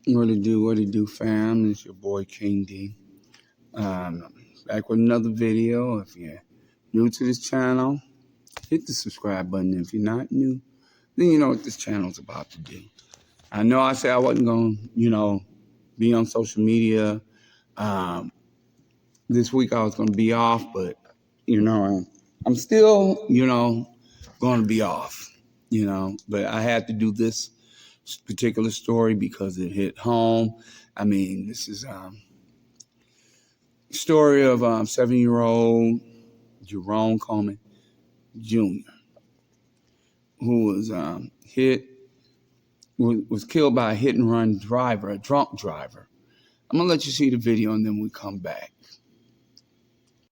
What it do, fam? It's your boy King D. Um, Back with another video. If you're new to this channel, hit the subscribe button. If you're not new, then you know what this channel's about to do. I know I said I wasn't going to, be on social media. Um, this week I was going to be off, but, I'm still, going to be off, but I had to do this particular story because it hit home. I mean, this is story of 7-year-old Jerome Coleman Jr., who was was killed by a hit and run driver, a drunk driver. I'm gonna let you see the video and then we come back.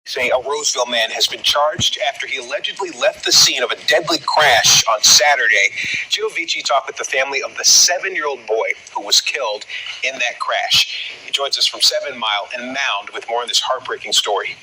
Say a Roseville man has been charged after he allegedly left the scene of a deadly crash on Saturday. Gio Vici talked with the family of the 7-year-old boy who was killed in that crash. He joins us from 7 Mile and Mound with more on this heartbreaking story.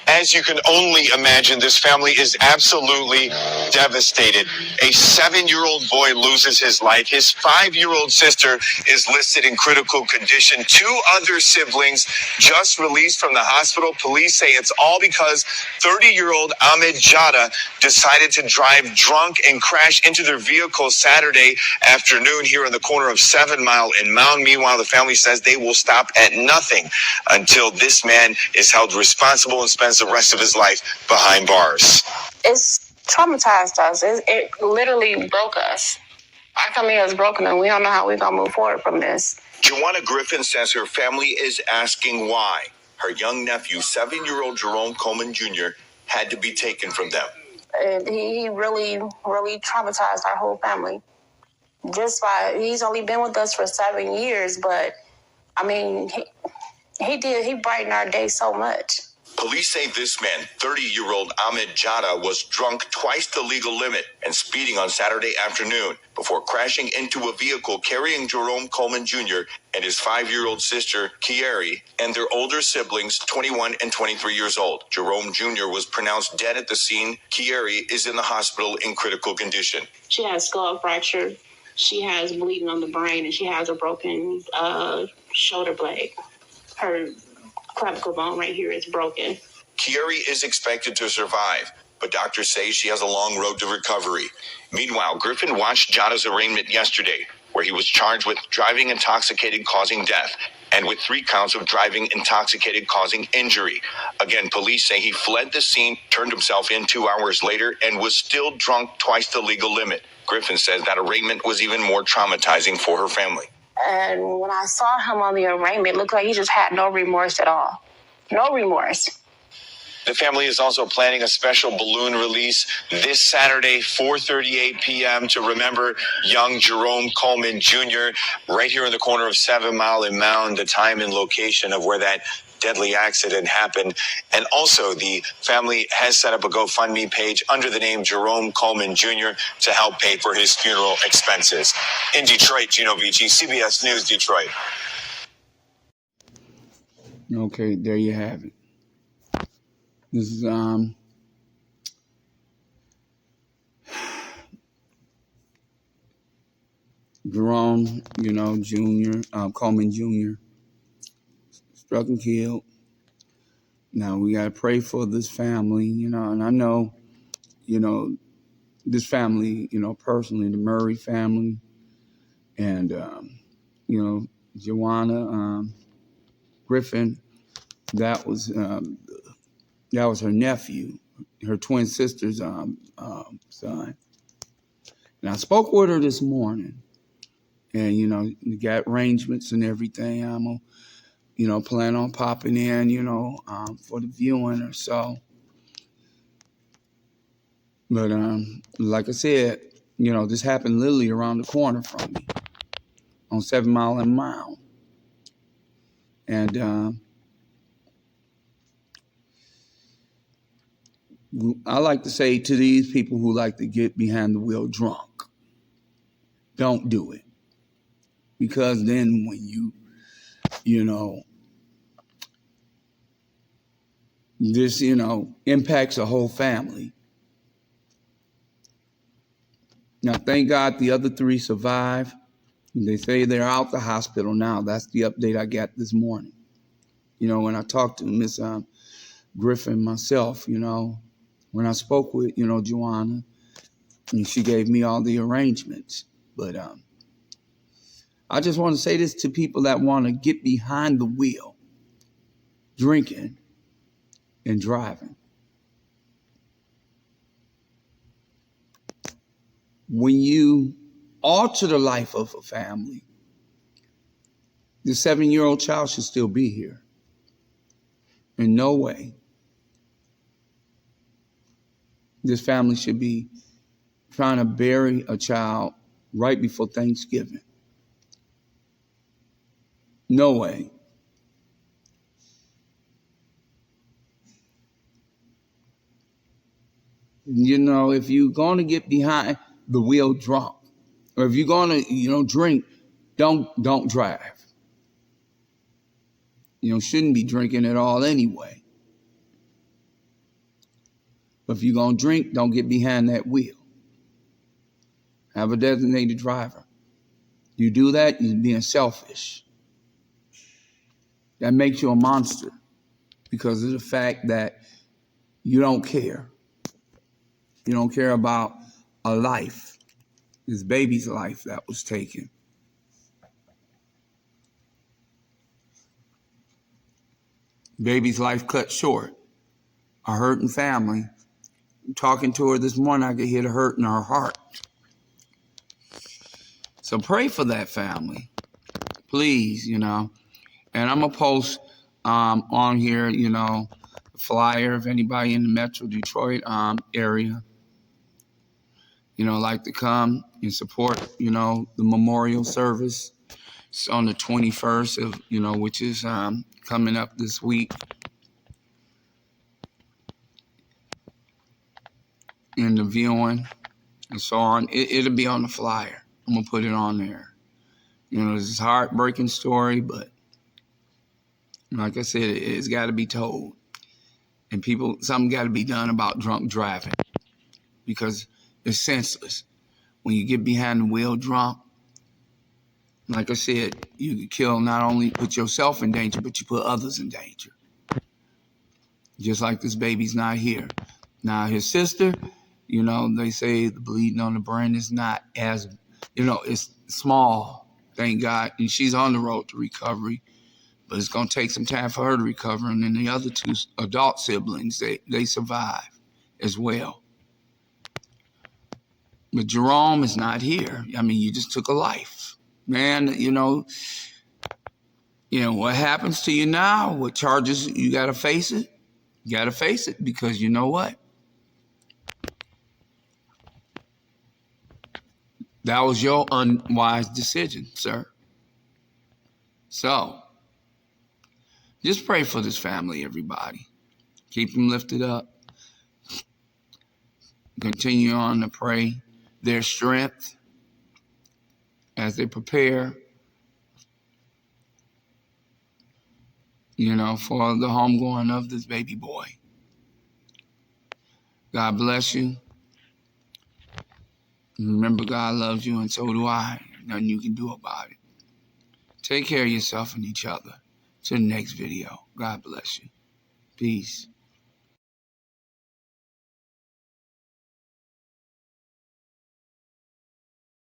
As you can only imagine, this family is absolutely devastated. A 7-year-old boy loses his life. His 5-year-old sister is listed in critical condition. 2 other siblings just released from the hospital. Police say it's all because 30-year-old Ahmed Jada decided to drive drunk and crash into their vehicle Saturday afternoon here in the corner of 7 Mile and Mound. Meanwhile, the family says they will stop at nothing until this man is held responsible and spends the rest of his life behind bars. It's traumatized us. It literally broke us. Our family has broken and we don't know how we're going to move forward from this. Joanna Griffin says her family is asking why her young nephew, 7-year-old Jerome Coleman Jr., had to be taken from them. And he really, really traumatized our whole family. Just by, he's only been with us for 7 years, but I mean, he brightened our day so much. Police say this man, 30-year-old Ahmed Jada, was drunk twice the legal limit and speeding on Saturday afternoon before crashing into a vehicle carrying Jerome Coleman Jr. and his 5-year-old sister, Kieri, and their older siblings, 21 and 23 years old. Jerome Jr. was pronounced dead at the scene. Kieri is in the hospital in critical condition. She has skull fracture. She has bleeding on the brain, and she has a broken shoulder blade. Her clavicle bone right here is broken. Kieri is expected to survive, but doctors say she has a long road to recovery. Meanwhile, Griffin watched Jada's arraignment yesterday, where he was charged with driving intoxicated causing death and with 3 counts of driving intoxicated causing injury. Again, police say he fled the scene, turned himself in 2 hours later, and was still drunk twice the legal limit. Griffin says that arraignment was even more traumatizing for her family. And when I saw him on the arraignment, it looked like he just had no remorse at all. No remorse. The family is also planning a special balloon release this Saturday, 4:38 p.m. to remember young Jerome Coleman Jr. right here in the corner of 7 Mile and Mound, the time and location of where that deadly accident happened. And also the family has set up a GoFundMe page under the name Jerome Coleman Jr. to help pay for his funeral expenses. In Detroit, Gino Vici, CBS News, Detroit. Okay, there you have it. This is Jerome, Jr., Coleman Jr. struck and killed. Now we gotta pray for this family, and I know, this family, personally, the Murray family, and Joanna Griffin. That was her nephew, her twin sister's son. And I spoke with her this morning, and we got arrangements and everything. I'm gonna, plan on popping in, for the viewing or so. But like I said, this happened literally around the corner from me on 7 Mile and Mound. And I like to say to these people who like to get behind the wheel drunk, don't do it. Because then when this, impacts a whole family. Now, thank God the other 3 survived. They say they're out the hospital now. That's the update I got this morning. You know, when I talked to Miss Griffin myself, you know, when I spoke with, you know, Joanna, and she gave me all the arrangements. But I just want to say this to people that want to get behind the wheel, drinking and driving. When you alter the life of a family, the 7-year-old child should still be here. In no way this family should be trying to bury a child right before Thanksgiving. No way. You know, if you're going to get behind the wheel drunk, or if you're going to, you know, drink, don't drive. You know, shouldn't be drinking at all anyway. But if you're going to drink, don't get behind that wheel. Have a designated driver. You do that, you're being selfish. That makes you a monster because of the fact that you don't care. You don't care about a life, this baby's life that was taken. Baby's life cut short. A hurting family. Talking to her this morning, I could hear the hurt in her heart. So pray for that family, please, you know. And I'm going to post on here, you know, a flyer if anybody in the Metro Detroit area, you know, like to come and support, you know, the memorial service. It's on the 21st of, you know, which is coming up this week. And the viewing and so on. It'll be on the flyer. I'm going to put it on there. You know, it's a heartbreaking story, but like I said, it's got to be told. And something got to be done about drunk driving because it's senseless. When you get behind the wheel drunk, like I said, you kill, not only put yourself in danger, but you put others in danger. Just like this baby's not here. Now, his sister, you know, they say the bleeding on the brain is not as, you know, it's small, thank God. And she's on the road to recovery. But it's going to take some time for her to recover. And then the other two adult siblings, they survive as well. But Jerome is not here. I mean, you just took a life. Man, you know, what happens to you now, what charges, you got to face it. You got to face it because you know what? That was your unwise decision, sir. So, just pray for this family, everybody. Keep them lifted up. Continue on to pray their strength as they prepare, you know, for the homegoing of this baby boy. God bless you. Remember, God loves you, and so do I. Nothing you can do about it. Take care of yourself and each other. Till the next video. God bless you. Peace.